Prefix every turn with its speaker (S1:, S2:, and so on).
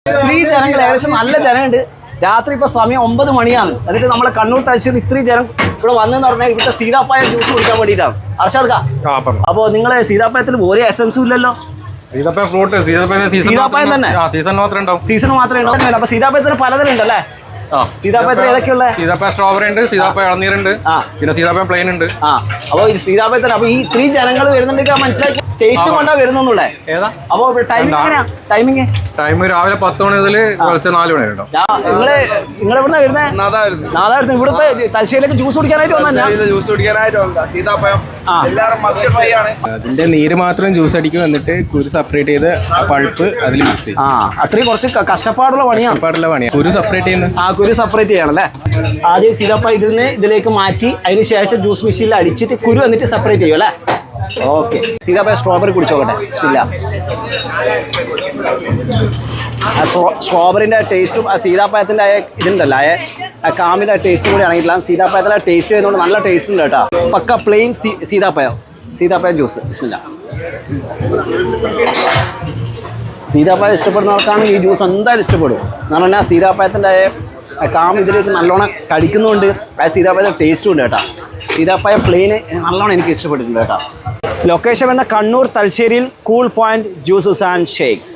S1: ഇത്രയും ജനങ്ങൾ ഏകദേശം നല്ല ജനമുണ്ട്. രാത്രി ഇപ്പൊ സമയം 9 മണിയാണ്. എന്നിട്ട് നമ്മളെ കണ്ണൂർ തലശ്ശേരി ഇത്രയും ജനം ഇവിടെ വന്നെന്ന് പറഞ്ഞാൽ ഇവിടുത്തെ സീതാപ്പായ ജ്യൂസ് കുടിക്കാൻ വേണ്ടിയിട്ടാണ്. അർഷാദ്, അപ്പൊ നിങ്ങള് സീതാപ്പായത്തിൽ ഒരു എസൻസും ഇല്ലല്ലോ? സീതാപ്പായം തന്നെ സീസൺ മാത്രമേ ഉണ്ടാവും. അപ്പൊ സീതാപ്പായത്തിന് പലതരം ഉണ്ടല്ലേ? സീതാപ്പായത്തിൽ ഏതൊക്കെയുള്ള?
S2: സീതാപ്പായ സ്ട്രോബെറി ഉണ്ട്, സീതാപ്പായ ഇളനീരുണ്ട്, പിന്നെ സീതാപ്പായ പ്ലെയിൻ ഉണ്ട്.
S1: അപ്പൊ ഈ സീതാപ്പായത്തിന് അപ്പൊ ഈ ഇത്രയും ജനങ്ങൾ വരുന്നുണ്ടെങ്കിൽ മനസ്സിലാക്കി ടേസ്റ്റ് കൊണ്ടാ വരുന്നുള്ളേ. ഏതാ അപ്പൊ ടൈമിംഗ് എങ്ങനെയാ?
S2: ടൈം രാവിലെ 10 മണി മുതൽ 4 മണി വരെ.
S1: നിങ്ങളെവിടുന്നാ വരുന്നത്? നാദായിരുന്നു. ഇവിടുത്തെ തലശ്ശേരിയിലേക്ക് ജ്യൂസ് കുടിക്കാനായിട്ട്
S3: അതിന്റെ നീര് മാത്രം ജ്യൂസ് അടിക്കും, എന്നിട്ട് കുരു സെപ്പറേറ്റ് ചെയ്ത് പൾപ്പ് അതിൽ മിക്സ് ചെയ്യും.
S1: അത്രയും കുറച്ച് കഷ്ടപ്പാടുള്ള പണിയാണ്.
S3: കുരു സെപ്പറേറ്റ് ചെയ്യുന്നത്.
S1: കുരു സെപ്പറേറ്റ് ചെയ്യണല്ലേ? ആദ്യം സീതാപ്പായ ഇതിലേക്ക് മാറ്റി അതിന് ശേഷം ജ്യൂസ് മെഷീനിൽ അടിച്ചിട്ട് കുരു എന്നിട്ട് സെപ്പറേറ്റ് ചെയ്യും അല്ലേ? ഓക്കെ. സീതാപ്പായ സ്ട്രോബെറി കുടിച്ചോട്ടെ. സ്ട്രോബെറിന്റെ ടേസ്റ്റും ആ സീതാപ്പായത്തിന്റെ ഇതുണ്ടല്ലോ, ആ കാമിന്റെ ടേസ്റ്റും കൂടി ആണെങ്കിലാണ് സീതാപ്പായത്തിലെ ടേസ്റ്റ് ചെയ്യുന്നതുകൊണ്ട് നല്ല ടേസ്റ്റ് ഉണ്ട് കേട്ടോ. പക്ക പ്ലെയിൻ സീതാപ്പായ ജ്യൂസ്. ബിസ്മില്ല. സീതാപ്പായ ഇഷ്ടപ്പെടുന്നവർക്കാണെങ്കിൽ ഈ ജ്യൂസ് എന്തായാലും ഇഷ്ടപ്പെടും. എന്ന് പറഞ്ഞാൽ സീതാപ്പായത്തിൻ്റെ കാം ഇതിലേക്ക് നല്ലോണം കടിക്കുന്നുണ്ട്. ആ സീതാപ്പായത്തിൻ്റെ ടേസ്റ്റും ഉണ്ട് കേട്ടോ. സീതാപ്പായ പ്ലെയിന് നല്ലോണം എനിക്ക് ഇഷ്ടപ്പെട്ടിട്ടുണ്ട് കേട്ടോ. ലൊക്കേഷൻ വരുന്ന കണ്ണൂർ തലശ്ശേരിയിൽ cool point juices and shakes.